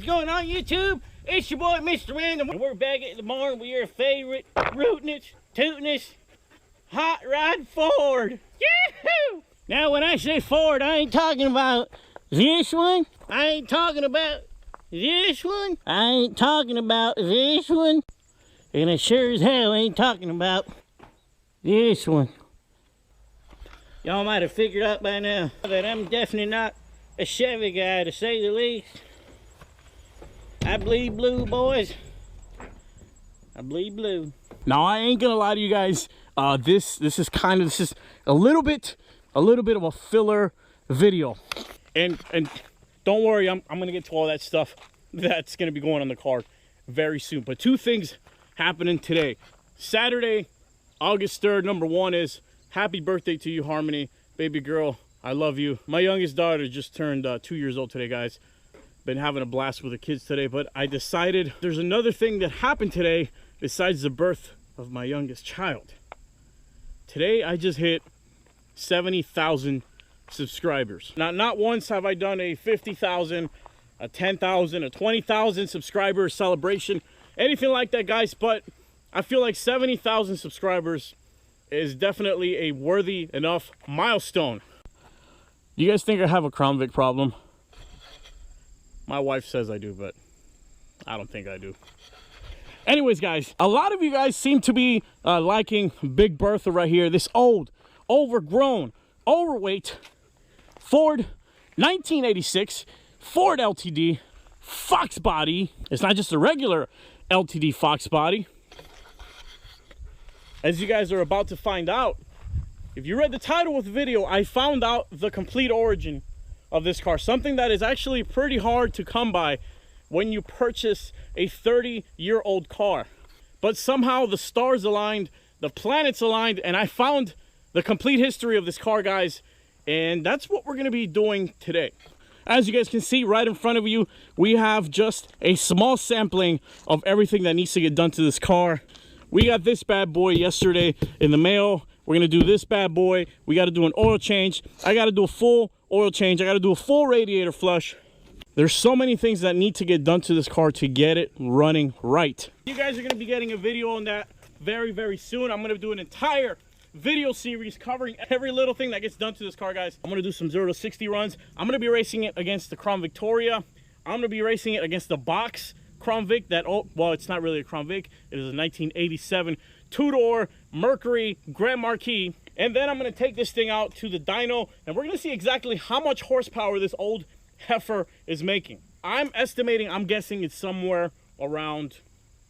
What's going on, YouTube? It's your boy, Mr. Random, and we're back at the barn with your favorite rootinest, tootinest, hot rod Ford. Yahoo! Now, when I say Ford, I ain't talking about this one. I ain't talking about this one. I ain't talking about this one. And I sure as hell ain't talking about this one. Y'all might have figured out by now that I'm definitely not a Chevy guy, to say the least. I bleed blue, boys. I bleed blue. Now, I ain't gonna lie to you guys. This is a little bit of a filler video, and don't worry, I'm gonna get to all that stuff that's gonna be going on the car very soon. But two things happening today. Saturday, August 3rd. Number one is happy birthday to you, Harmony, baby girl. I love you. My youngest daughter just turned 2 years old today, guys. Been having a blast with the kids today, but I decided there's another thing that happened today besides the birth of my youngest child. Today, I just hit 70,000 subscribers. Now, not once have I done a 50,000, a 10,000, a 20,000 subscriber celebration, anything like that, guys, but I feel like 70,000 subscribers is definitely a worthy enough milestone. Do you guys think I have a Crown Vic problem? My wife says I do, but I don't think I do. Anyways, guys, a lot of you guys seem to be liking Big Bertha right here. This old, overgrown, overweight Ford 1986 Ford LTD Fox body. It's not just a regular LTD Fox body. As you guys are about to find out, if you read the title of the video, I found out the complete origin of this car. Something that is actually pretty hard to come by when you purchase a 30-year-old car. But somehow the stars aligned, the planets aligned, and I found the complete history of this car, guys. And that's what we're gonna be doing today. As you guys can see right in front of you, we have just a small sampling of everything that needs to get done to this car. We got this bad boy yesterday in the mail. We're gonna do this bad boy. We gotta do an oil change. I gotta do a full oil change. I gotta do a full radiator flush. There's so many things that need to get done to this car to get it running right. You guys are gonna be getting a video on that very, very soon. I'm gonna do an entire video series covering every little thing that gets done to this car, guys. I'm gonna do some 0 to 60 runs. I'm gonna be racing it against the Crown Victoria. I'm gonna be racing it against the box Crown Vic that, oh, well, it's not really a Crown Vic. It is a 1987 two-door Mercury Grand Marquis. And then I'm gonna take this thing out to the dyno, and we're gonna see exactly how much horsepower this old heifer is making. I'm guessing it's somewhere around,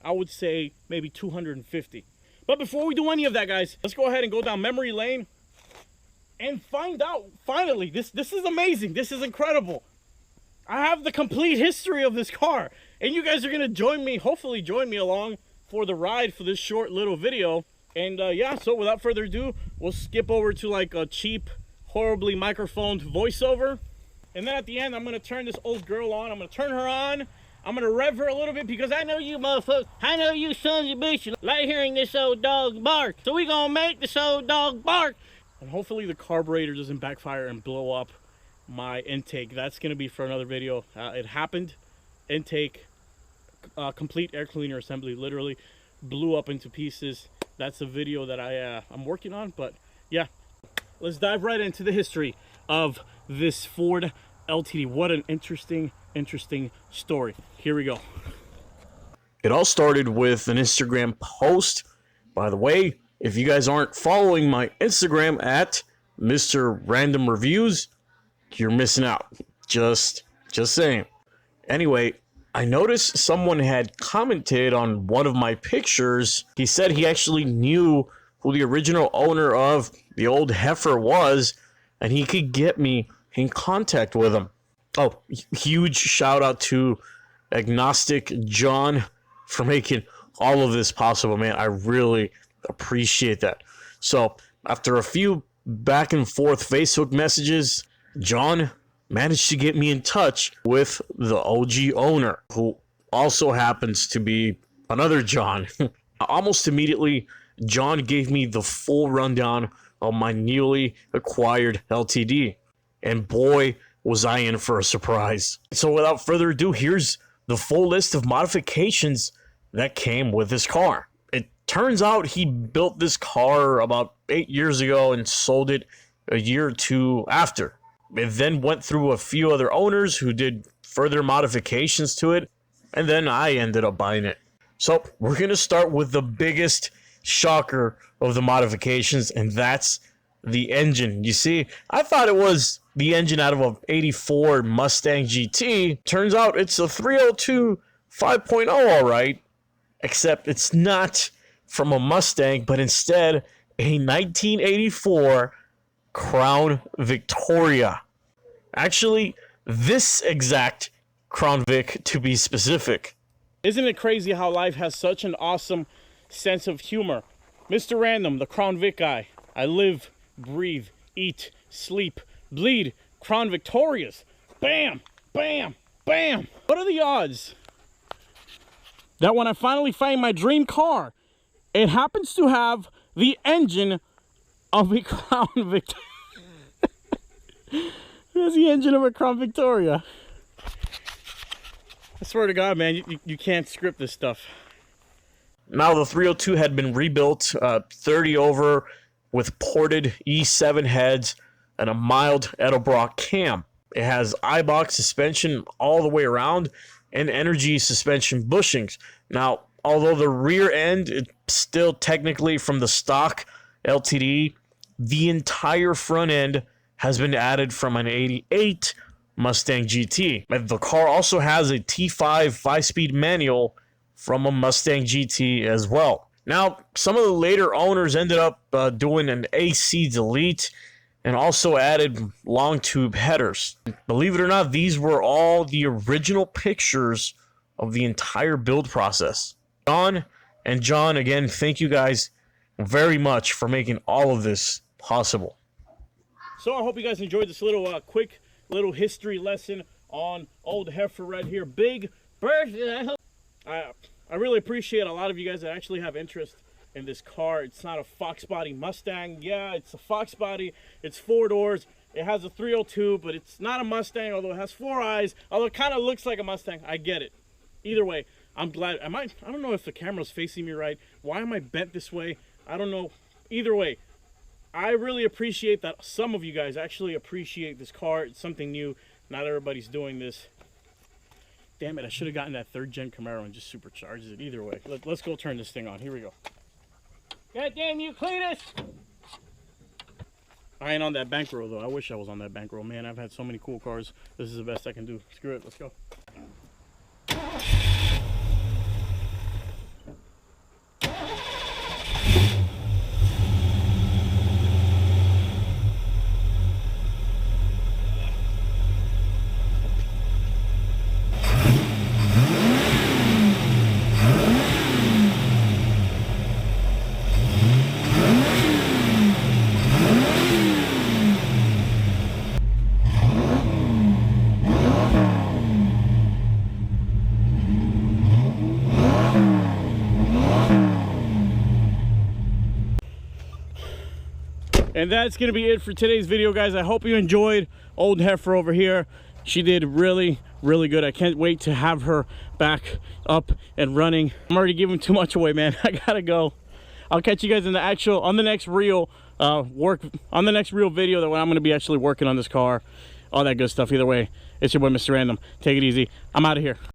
I would say, maybe 250. But before we do any of that, guys, let's go ahead and go down memory lane and find out, finally, this is amazing. This is incredible. I have the complete history of this car, and you guys are gonna join me, hopefully join me along for the ride for this short little video. And yeah, so without further ado, we'll skip over to like a cheap, horribly microphoned voiceover. And then at the end, I'm gonna turn this old girl on. I'm gonna turn her on. I'm gonna rev her a little bit because I know you motherfuckers, I know you sons of bitches like hearing this old dog bark. So we gonna make this old dog bark. And hopefully the carburetor doesn't backfire and blow up my intake. That's gonna be for another video. It happened. Intake, complete air cleaner assembly literally blew up into pieces. That's a video that I'm working on. But yeah, let's dive right into the history of this Ford LTD. What an interesting story. Here we go. It all started with an Instagram post. By the way, if you guys aren't following my Instagram at Mr. Random Reviews, you're missing out. Just saying. Anyway, I noticed someone had commented on one of my pictures. He said he actually knew who the original owner of the old heifer was, and he could get me in contact with him. Oh, huge shout out to Agnostic John for making all of this possible, man. I really appreciate that. So after a few back and forth Facebook messages, John managed to get me in touch with the OG owner, who also happens to be another John. Almost immediately, John gave me the full rundown of my newly acquired LTD. And boy, was I in for a surprise. So without further ado, here's the full list of modifications that came with this car. It turns out he built this car about 8 years ago and sold it a year or two after. It then went through a few other owners who did further modifications to it, and then I ended up buying it. So we're going to start with the biggest shocker of the modifications, and that's the engine. You see, I thought it was the engine out of a 84 Mustang GT. Turns out it's a 302 5.0 all right, except it's not from a Mustang, but instead a 1984 Crown Victoria. Actually, this exact Crown Vic, to be specific. Isn't it crazy how life has such an awesome sense of humor? Mr. Random, the Crown Vic guy. I live, breathe, eat, sleep, bleed Crown Victorias. Bam, bam, bam. What are the odds that when I finally find my dream car, it happens to have the engine of a Crown Victoria? That's the engine of a Crown Victoria. I swear to God, man, you can't script this stuff. Now, the 302 had been rebuilt 30 over with ported E7 heads and a mild Edelbrock cam. It has Eibach suspension all the way around and energy suspension bushings. Now, although the rear end is still technically from the stock LTD, the entire front end has been added from an 88 Mustang GT. And the car also has a T5 5-speed manual from a Mustang GT as well. Now, some of the later owners ended up doing an AC delete and also added long tube headers. Believe it or not, these were all the original pictures of the entire build process. John and John, again, thank you guys very much for making all of this possible. So I hope you guys enjoyed this little quick little history lesson on old Heifer right here. Big birthday. I really appreciate a lot of you guys that actually have interest in this car. It's not a Fox body Mustang. Yeah, it's a Fox body. It's 4 doors. It has a 302, but it's not a Mustang, although it has 4 eyes. Although it kind of looks like a Mustang. I get it. Either way, I'm glad. I don't know if the camera's facing me right. Why am I bent this way? I don't know. Either way, I really appreciate that some of you guys actually appreciate this car. It's something new. Not everybody's doing this. Damn it, I should have gotten that 3rd gen Camaro and just supercharged it. Either way, let's go turn this thing on. Here we go. God damn you, Cletus! I ain't on that bankroll though. I wish I was on that bankroll. Man, I've had so many cool cars. This is the best I can do. Screw it, let's go. And that's going to be it for today's video, guys. I hope you enjoyed old Heifer over here. She did really, really good. I can't wait to have her back up and running. I'm already giving too much away, man. I gotta go. I'll catch you guys in the on the next real video that when I'm going to be actually working on this car. All that good stuff. Either way, it's your boy, Mr. Random. Take it easy. I'm out of here.